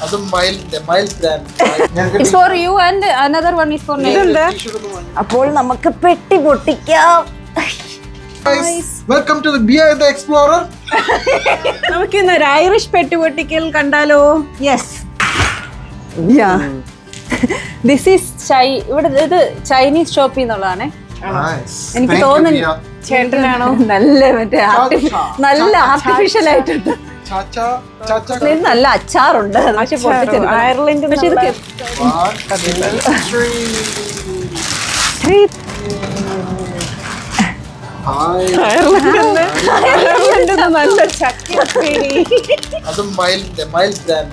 അതും mild brand. It's for you and another one is for me. അപ്പോൾ നമുക്ക് പെട്ടി പൊട്ടിക്കാം. Guys, welcome to the Bia the Explorer. നമുക്ക് ഇന്ന് ഒരു ഐറിഷ് പെട്ടി പൊട്ടിക്കൽ കണ്ടാലോ? Yes. Yeah. This is ഇവിടെ ഇത് ചൈനീസ് ഷോപ്പിൽ നിന്നുള്ളതാണ്. Nice. എനിക്ക് തോന്നുന്നു ചേട്ടനാണോ നല്ല മറ്റേ നല്ല ആർട്ടിഫിഷ്യൽ ആയിട്ടുണ്ട്. ഇത് നല്ല അച്ചാറുണ്ട് പക്ഷെ പൊട്ടിച്ചെടുക്കണം. അയർലൻഡ് പക്ഷെ ഇത് അയർലൻഡ് നല്ല ചക്കപ്പേടി. അതും mild brand.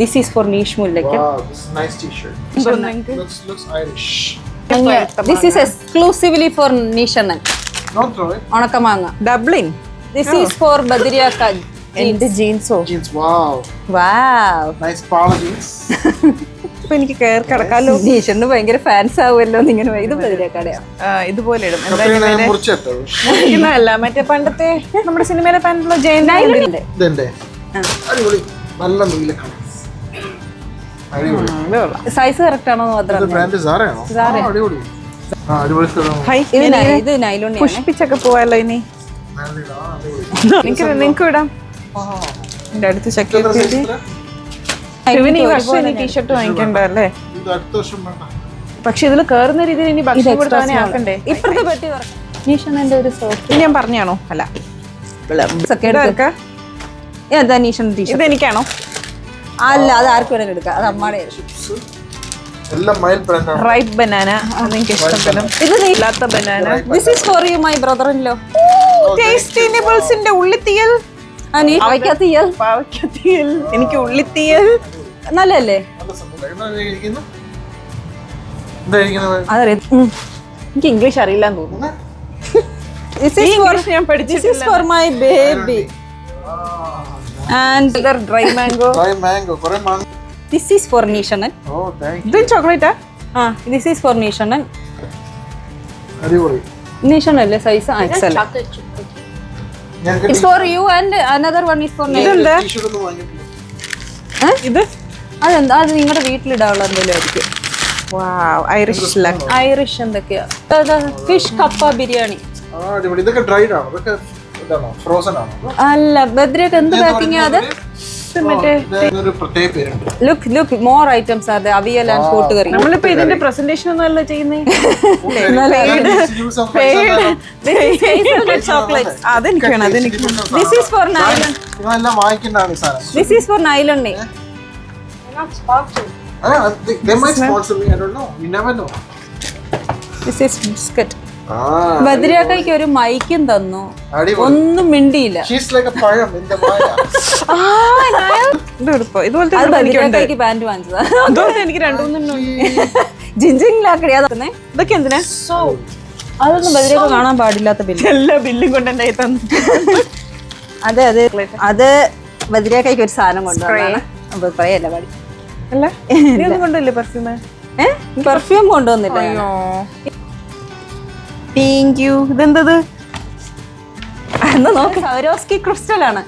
This is for Neesh മുല്ലയ്ക്ക്. Wow, this is a nice t-shirt. Looks Irish. This is exclusively for നീഷണ്ണൻ. Don't throw it. ഉണക്കമാങ്ങ. ഡബ്ലിൻ. ദിസ് ഈസ് ഫോർ ബദരിയാക്ക. എന്റെ ജീൻസോ? Jeans, wow. വാവ്. Nice Pala jeans. ഇപ്പൊ എനിക്ക് കയറി കിടക്കാലോ. നീഷന് ഭയങ്കര ഫാൻസ് ആവുമല്ലോ. ഇങ്ങനെ ഇത് ബദരിയാക്കടയാ. ഇതുപോലെ ഇടും. കപ്പലിനെ മുറിച്ചിട്ടോ? അല്ല മറ്റേ പണ്ടത്തെ നമ്മുടെ സിനിമയിലെ പാൻറ്റുള്ള ജയന്തിന്റെ. ഇതെന്റെ അടിപൊളി നല്ല നീല കളേഴ്സ്. അടിപൊളി. സൈസ് കറക്റ്റ് ആണോ ഇത് മാത്രം? ബ്രാൻഡ് സാറയാണോ? Zara. അടിപൊളി. അടിപൊളി സ്ഥലം. ഹൈ, ഇത് നൈലോൺ പുഷ്പിച്ചൊക്കെ പോവാലോ ഇനി. നിങ്ങക്ക് ഇടാം. എന്റെ അടുത്ത് ചക്കി ഇവന് ഈ വർഷം ഇനി ടീഷർട്ട് വാങ്ങിക്കണ്ടല്ലേ? ഇത് അടുത്ത വർഷം വേണ്ട. പക്ഷെ ഇതിൽ കേറുന്ന രീതിയിൽ ഇനി ഭക്ഷണം കൊടുത്താനെ ആക്കണ്ടേ? ഇപ്പഴത്തെ പെട്ടി നീഷന്റെ ഒരു സോഫ്റ്റ് ഇത് ഞാൻ പറഞ്ഞാണോ? അല്ല നീഷൻ ടീഷർട്ട് ഇതെനിക്കാണോ? അല്ല അത് ആർക്ക് വേണേലും എടുക്കാം. അത് അമ്മാടെ എല്ലാം മൈൽഡ് ബ്രാൻഡ് ആണ്. റൈപ്പ് ബനാന അതെനിക്ക് ഇഷ്ടപ്പെടും. ഇത് ഇല്ലാത്ത banana. This is for you my brother in law. Tasty നിബിൾസിന്റെ ഉള്ളിത്തീയൽ. പാവയ്ക്കത്തീയൽ. എനിക്ക് ഉള്ളിത്തീയൽ നല്ലല്ലേ? നല്ല സംഭവം. എന്താ ഇരിക്കുന്നു? എന്താ ഇരിക്കുന്നത്? അതറിയാം. എനിക്ക് ഇംഗ്ലീഷ് അറിയില്ലെന്ന് തോന്നുന്നു. ഞാൻ This is for my baby. And dry mango. Dry mango. കുറേ മാങ്ങ. this is for Nishanan. Oh, thank you. ഇത് ചോക്ലേറ്റാ? This is for Nishanan. അടിപൊളി. Nishanan അല്ലേ size? XL. It's for you and another one is for me. ഇതെന്താ? T shirt ഒന്നും വാങ്ങിയിട്ടില്ല. ഇത് അതെന്താ? അത് നിങ്ങളുടെ വീട്ടിലിടാനുള്ള എന്തെങ്കിലും ആയിരിക്കും. വാവ്, ഐറിഷ് ലക്ക്. ഐറിഷ് എന്തൊക്കെയാ? ഫിഷ് കപ്പ ബിരിയാണി. അടിപൊളി. ഇതൊക്കെ ഡ്രൈഡ് ആണോ? ഇതൊക്കെ ഇതാണോ? ഫ്രോസൺ ആണോ? അല്ല ബദ്രയൊക്കെ എന്ത് പാക്കിംഗ് അത്? മറ്റേ ഒരു പ്രത്യേക പേരുണ്ട്. ലുക്ക് മോർ ഐറ്റംസ് അത് അവിയൽ ആൻഡ് കൂട്ടുകറി. നമ്മളിപ്പോ ഇതിന്റെ പ്രസന്റേഷൻ ഒന്നും അല്ല ചെയ്യുന്നേ. ചോക്ലേറ്റ് അതെനിക്ക് വേണം. അതെനിക്ക് This is for nylon. ഇതെല്ലാം വാങ്ങിക്കേണ്ടതാണ് ഈ സാധനം. This is for nylon. They might sponsor me. I don't know. You never know. This is biscuit. ബദ്രിയാക്കയ്ക്ക് ഒരു മൈക്കും തന്നു. അടിപൊളി. ഒന്നും മിണ്ടിയില്ല. She's like a പഴം in the Maya. ഇത് എടുപ്പോ. ഇതുപോലത്തെ അത് ബദ്രിയാക്കയ്ക്ക് പാന്റ് വാങ്ങിച്ചതാ. ഇതുപോലത്തെ എനിക്ക് 2-3 ജിഞ്ചിങ്ങിലാക്കടിയാ തന്നെ. ഇതൊക്കെ എന്തിനാ? അതൊന്നും ബദ്രിയാക്ക കാണാൻ പാടില്ലാത്ത ബില്ല്. എല്ലാ ബില്ലും കൊണ്ട് എന്റെ കയ്യിൽ തന്നു. അതെ അത് ബദ്രിയാക്കയ്ക്ക് ഒരു സാധനം കൊണ്ടുവന്നാണ്. അപ്പൊ പറയല്ല പാടി. അല്ല ഇതൊന്നും കൊണ്ടുവല്ലേ പെർഫ്യൂം? പെർഫ്യൂം കൊണ്ടുവന്നില്ല. Thank you. ഇതെന്തത്? എന്നാ നോക്ക്. സവരോസ്കി ക്രിസ്റ്റൽ ആണ്.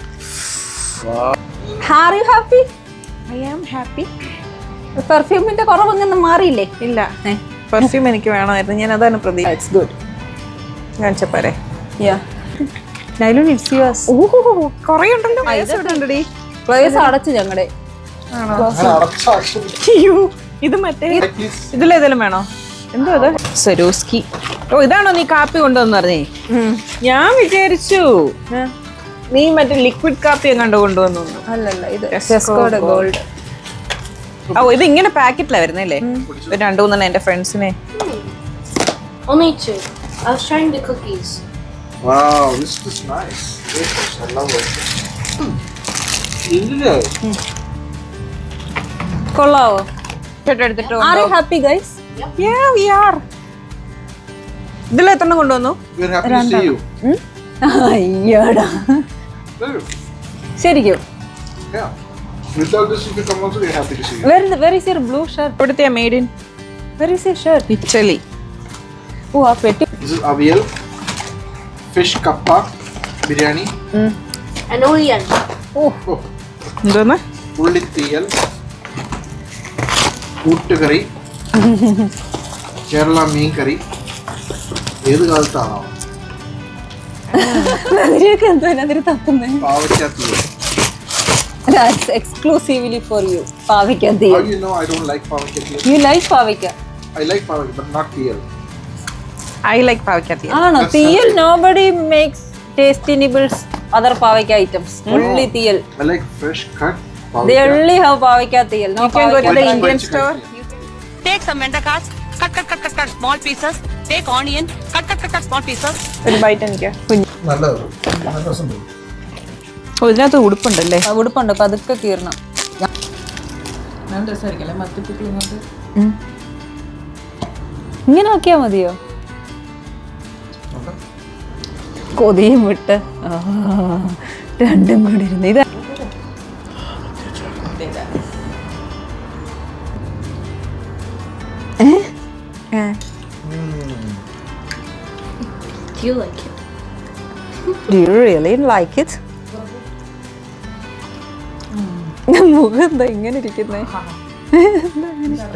Are you happy? I am happy. പെർഫ്യൂമിന്റെ കുറവൊന്നും മാറിയില്ലേ? ഇല്ല, പെർഫ്യൂം എനിക്ക് വേണമായിരുന്നു. ഞാൻ അതാണ് പ്രതീക്ഷ. It's good. കാണിച്ചപ്പോരെ. Nylon it's yours. കുറേ ഉണ്ടല്ലോ. ഉണ്ടടി. പ്ലേസ് അടച്ചു ഞങ്ങളുടെ. ഇത് മറ്റേ ഇതിലേതെങ്കിലും വേണോ? എന്തോ അത്? സരോസ്കി. ഓ ഇതാണോ നീ കാപ്പി കൊണ്ടുവന്ന് പറഞ്ഞേ? ഞാൻ വിചാരിച്ചു നീ മറ്റേ ലിക്വിഡ് കാപ്പി എങ്ങാണ്ട് കൊണ്ടുവന്നു. അല്ലല്ല ഇത് ടെസ്കോയുടെ ഗോൾഡ്. ഓ ഇത് ഇങ്ങനെ പാക്കറ്റിലാ വരുന്നല്ലേ? 2-3 എന്റെ ഫ്രണ്ട്സിനെ. Only 2. I was trying the cookies. Wow, this is nice. I love it. ഇല്ല. കൊള്ളാവോ? എടുത്തിട്ടോ? Are you happy guys? Yeah, we are. ഇതിൽ എത്ര കൊണ്ടുവന്നു? We are happy to see you. അയ്യടാ ശരിക്കും. Yeah. Without this, if you come also, we are happy to see you. Where is your blue shirt? ഇവിടുത്തെ made in. Where is your shirt? Italy. ഓ ആ പെട്ടി. This is avial, fish kappa, biryani. And onion. എന്തോന്ന് ഉള്ളിത്തീയൽ, കൂട്ടുകറി, കേരള മീൻ കറി. ഏത് കാലത്താണോ? ബദ്രിയൊക്കെ എന്തോ അതിന് തപ്പുന്നേ. പാവയ്ക്ക theeyal. That's exclusively for you. പാവയ്ക്ക How theeyal. you know I don't like pavakka theeyal? You like pavakka? I like pavakka, but not theeyal. I like പാവയ്ക്കാത്തി. ആണോ? Theeyal nobody makes tasty nibbles other പാവയ്ക്ക items. Only theeyal. I like fresh cut They പാവയ്ക്ക. only have പാവയ്ക്ക theeyal. No You can go to the പാവയ്ക്ക Indian Chicken store. Take some vendakas, cut small pieces. Take onion, cut small pieces. ഒരു byte എനിക്ക്. നല്ലത്. നല്ല രസമുണ്ട്. ഓ ഇതിനകത്ത് ഉടുപ്പുണ്ടല്ലേ. ആ, ഉടുപ്പുണ്ട് പതുക്കെ കീറണം. ഇങ്ങനെ ആക്കിയാ മതിയോ? കൊതിയും വിട്ട് രണ്ടും കൂടി ഇരുന്ന് ഇത് Do you like it? Do you really like it? മുഖം എന്താ ഇങ്ങനെ ഇരിക്കുന്നേ?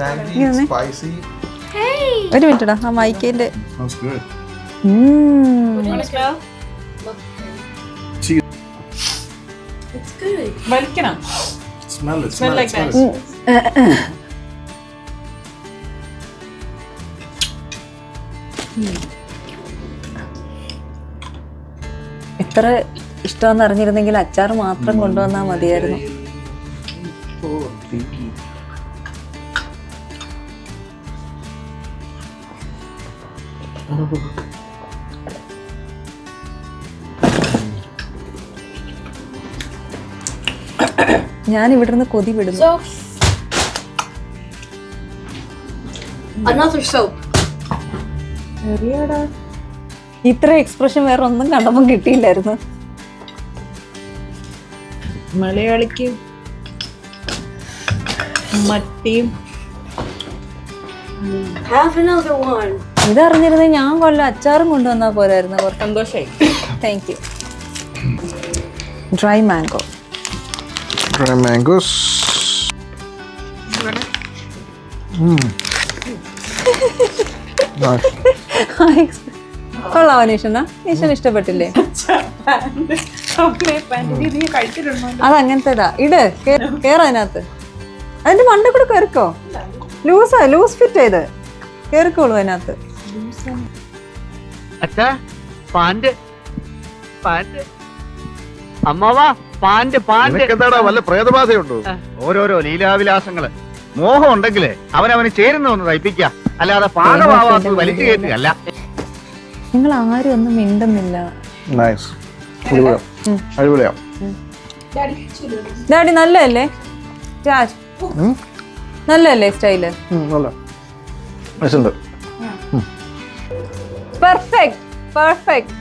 Tangy, spicy. ഒരു മിനിറ്റടാ ആ മൈക്കിന്റെ Sounds good. smell? It's good. വലിക്കണം. Smell it. Smell like that. ഇത്ര ഇഷ്ടമെന്ന് അറിഞ്ഞിരുന്നെങ്കിൽ അച്ചാർ മാത്രം കൊണ്ടുവന്നാൽ മതിയായിരുന്നു. ഞാൻ ഇവിടെ നിന്ന് കൊതി വിടുന്നു. So, another soap. ഇത്ര എക്സ്പ്രഷൻ വേറെ ഒന്നും കണ്ടപ്പോൾ കിട്ടിയില്ലായിരുന്നു. മലയാളിക്ക് മത്തിയും Have another one. ഇതറിഞ്ഞിരുന്നെ ഞാൻ കൊല്ലം അച്ചാറും കൊണ്ടുവന്നാ പോരായിരുന്നു. സന്തോഷായി. Thank you. Dry mango. Dry mangoes. Nice. കൊള്ളാം അനീഷന. നീഷന് ഇഷ്ടപ്പെട്ടില്ലേ? അതങ്ങനത്തേതാ. ഇട് കേറതിനകത്ത്. അതിന്റെ മണ്ട കൂടെ കയറിക്കോ. ലൂസ് ഫിറ്റ് ചെയ്ത് കേറിക്കോളൂ അതിനകത്ത്. അച്ഛാ പാന്റ് പാന്റ് അമ്മവാ പാന്റ് പാന്റ് എന്താടാ വല്ല പ്രേതബാധയുണ്ടോ? ഓരോരോ ലീലാവിലാസങ്ങള് മോഹം ഉണ്ടെങ്കിലേ അവനവന് ചേരുന്ന തയ്പ്പിക്ക, അല്ലാതെ പാകമാവാത്തത് വലിച്ചു കയറ്റുകയല്ല. നിങ്ങൾ ആരും ഒന്നും മിണ്ടുന്നില്ല. Nice. അടിപൊളിയാ. ഡാഡി നല്ലതല്ലേ രാജ്? നല്ലതല്ലേ സ്റ്റൈല്? നല്ല രസമുണ്ട്. Perfect.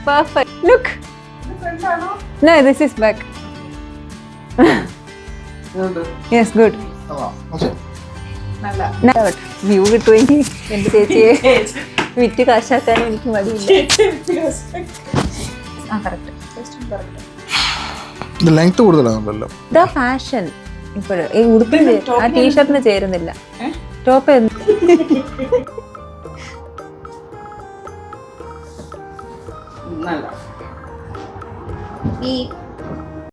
Look. No, this is back. Yes, good. View കിട്ടുമെങ്കിൽ എന്റെ ചേച്ചിയെ വിറ്റ് കാശാക്കാനും എനിക്ക് മടിയില്ല. ആ കറക്റ്റ്. ഇത് ലെങ്ത് കൂടുതലാണല്ലോ. ഇതാ ഫാഷൻ ഇപ്പോഴ്. ഈ ഉടുപ്പിന് ആ ടീഷർട്ടിന് ചേരുന്നില്ല. ടോപ്പ് നല്ല Eat.